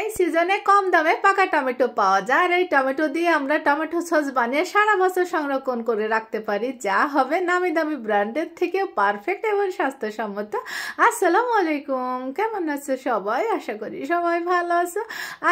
এই সিজনে কম দামে পাকা টমেটো পাওয়া যায় আর এই টমেটো দিয়ে আমরা টমেটো সস বানিয়ে সারা বছর সংরক্ষণ করে রাখতে পারি, যা হবে নামি দামি ব্র্যান্ডের থেকে পারফেক্ট এবং স্বাস্থ্যসম্মত। আসসালামু আলাইকুম, কেমন আছো সবাই? আশা করি সবাই ভালো আছো।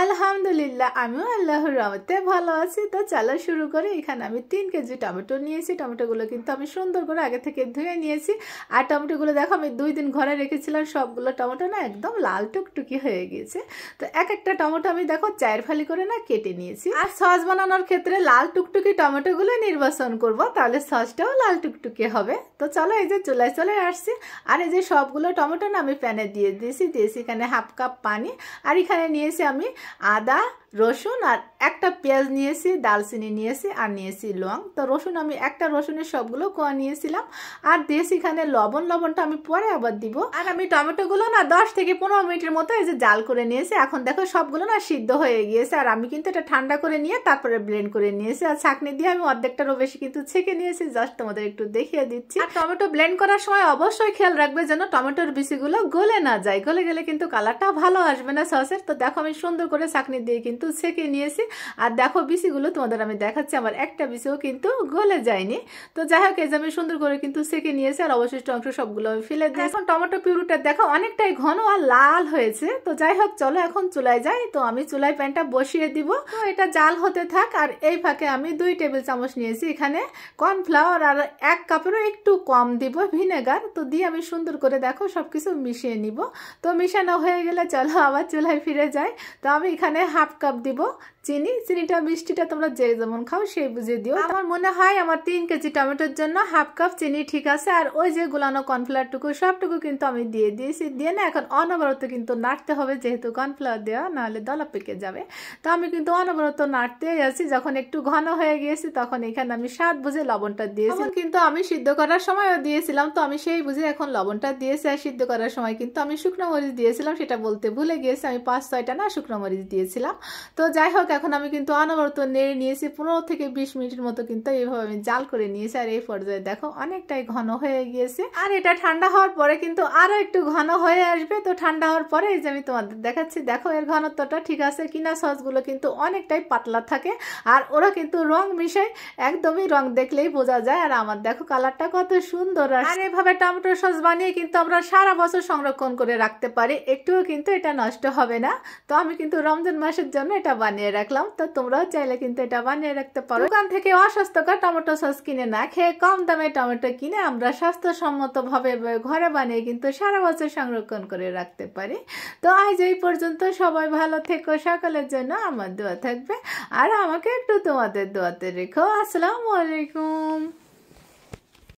আলহামদুলিল্লাহ, আমিও আল্লাহর রহমতে ভালো আছি। তো চলো শুরু করি। এখানে আমি 3 কেজি টমেটো নিয়েছি। টমেটোগুলো কিন্তু আমি সুন্দর করে আগে থেকে ধুয়ে নিয়েছি। আর টমেটোগুলো দেখো আমি 2 দিন ঘরে রেখেছিলাম। সবগুলো টমেটো না একদম লাল টুকটুকি হয়ে গিয়েছে। তো একটা টমেটো আমি দেখো 4 ফালি করে না কেটে নিয়েছি। আর সস বানানোর ক্ষেত্রে লাল টুকটুকি টমেটো গুলো নির্বাচন করব, তাহলে সসটাও লাল টুকটুকি হবে। তো চলো এই যে চুলায় চলে আসছি। আর এই যে সবগুলো টমেটো না আমি প্যানে দিয়ে দিয়েছি এখানে হাফ কাপ পানি। আর এখানে নিয়েছি আমি আদা, রসুন আর একটা পেঁয়াজ নিয়েছি, দালচিনি নিয়েছি আর নিয়েছি লং। তো রসুন আমি একটা রসুনের সবগুলো কোয়া নিয়েছিলাম। আর দিয়েছি এখানে লবণ। লবণটা আমি পরে আবার দিব। আর আমি টমেটোগুলো না 10 থেকে 15 মিনিটের মতো এই যে জাল করে নিয়েছি। এখন দেখো সবগুলো না সিদ্ধ হয়ে গিয়েছে। আর আমি কিন্তু এটা ঠান্ডা করে নিয়ে তারপরে ব্লেন্ড করে নিয়েছি। আর ছাঁকনি দিয়ে আমি অর্ধেকটারও বেশি কিন্তু ছেঁকে নিয়েছি। জাস্ট তোমাদের একটু দেখিয়ে দিচ্ছি। আর টমেটো ব্লেন্ড করার সময় অবশ্যই খেয়াল রাখবে যেন টমেটোর বিচিগুলো গলে না যায়। গলে গেলে কিন্তু কালারটা ভালো আসবে না সসের। তো দেখো আমি সুন্দর করে ছাঁকনি দিয়ে কিন্তু ছেঁকে নিয়েছি। আর দেখো বিচিগুলো তোমাদের আমি দেখাচ্ছি, আমার একটা বিচিও কিন্তু গলে যায়নি। তো যাই হোক এই যে আমি সুন্দর করে কিন্তু ছেঁকে নিয়েছি। আর অবশিষ্ট অংশ সবগুলো আমি ফেলে দিই। এখন টমেটো পিউরিটা দেখো অনেকটাই ঘন আর লাল হয়েছে। তো যাই হোক চলো এখন চুলায় যাই। তো আমি চুলায় প্যানটা বসিয়ে দিব। তো এটা জাল হতে থাক। আর এই ফাঁকে আমি 2 টেবিল চামচ নিয়েছি এখানে কর্নফ্লাওয়ার। আর 1 কাপেরও একটু কম দিব ভিনেগার। তো দিয়ে আমি সুন্দর করে দেখো সবকিছু মিশিয়ে নিব। তো মিশানো হয়ে গেলে চলো আবার চুলায় ফিরে যাই। তো আমি এখানে হাফ কাপ দিব চিনি। চিনিটা মিষ্টিটা তোমরা যে যেমন খাও সেই বুঝে দিও। আমার মনে হয় আমার 3 কেজি টমেটোর জন্য হাফ কাপ চিনি ঠিক আছে। আর ওই যে গুলানো কর্নফ্লাওয়ারটুকু সবটুকু কিন্তু আমি দিয়ে দিয়েছি। দিয়ে না এখন অনবরত কিন্তু নাড়তে হবে, যেহেতু কর্নফ্লাওয়ার দেওয়া, নাহলে দলা পেকে যাবে। তো আমি কিন্তু অনবরত নাড়তেই আছি। যখন একটু ঘন হয়ে গিয়েছি তখন এখানে আমি স্বাদ বুঝে লবণটা দিয়েছি। কিন্তু আমি সিদ্ধ করার সময়ও দিয়েছিলাম, তো আমি সেই বুঝে এখন লবণটা দিয়েছি। আর সিদ্ধ করার সময় কিন্তু আমি শুকনো মরিচ দিয়েছিলাম, সেটা বলতে ভুলে গিয়েছি। আমি 5-6টা না শুকনো মরিচ দিয়েছিলাম। তো যাই হোক এখন আমি কিন্তু অনবরত নেড়ে নিয়েছি 15 থেকে 20 মিনিটের মতো কিন্তু এইভাবে আমি জাল করে নিয়েছি। আর এই পর্যায়ে দেখো অনেকটাই ঘন হয়ে গিয়েছে। আর এটা ঠান্ডা হওয়ার পরে কিন্তু আরো একটু ঘন হয়ে আসবে। তো ঠান্ডা হওয়ার পরে এই যে আমি তোমাদের দেখাচ্ছি, দেখো এর ঘনত্বটা ঠিক আছে কিনা। সসগুলো কিন্তু অনেকটাই পাতলা থাকে আর ওরা কিন্তু রং মিশায়, একদমই রং দেখলেই বোঝা যায়। আর আমার দেখো কালারটা কত সুন্দর। আর এভাবে টমেটো সস বানিয়ে কিন্তু আমরা সারা বছর সংরক্ষণ করে রাখতে পারি, একটুও কিন্তু এটা নষ্ট হবে না। তো আমি কিন্তু রমজান মাসের জন্য এটা বানিয়ে রাখলাম। তো তোমরাও চাইলে কিন্তু এটা বানিয়ে রাখতে পারো। দোকান থেকে অস্বাস্থ্যকর টমেটো সস কিনে না খেয়ে কম দামে টমেটো কিনে আমরা স্বাস্থ্যসম্মত ভাবে ঘরে বানিয়ে কিন্তু সারা বছর সংরক্ষণ করে রাখতে পারি। তো আজ এই পর্যন্ত, সবাই ভালো থেকো, সকলের জন্য আমার দোয়া থাকবে। আর আমাকে একটু তোমাদের দোয়াতে রেখো। আসসালামু আলাইকুম।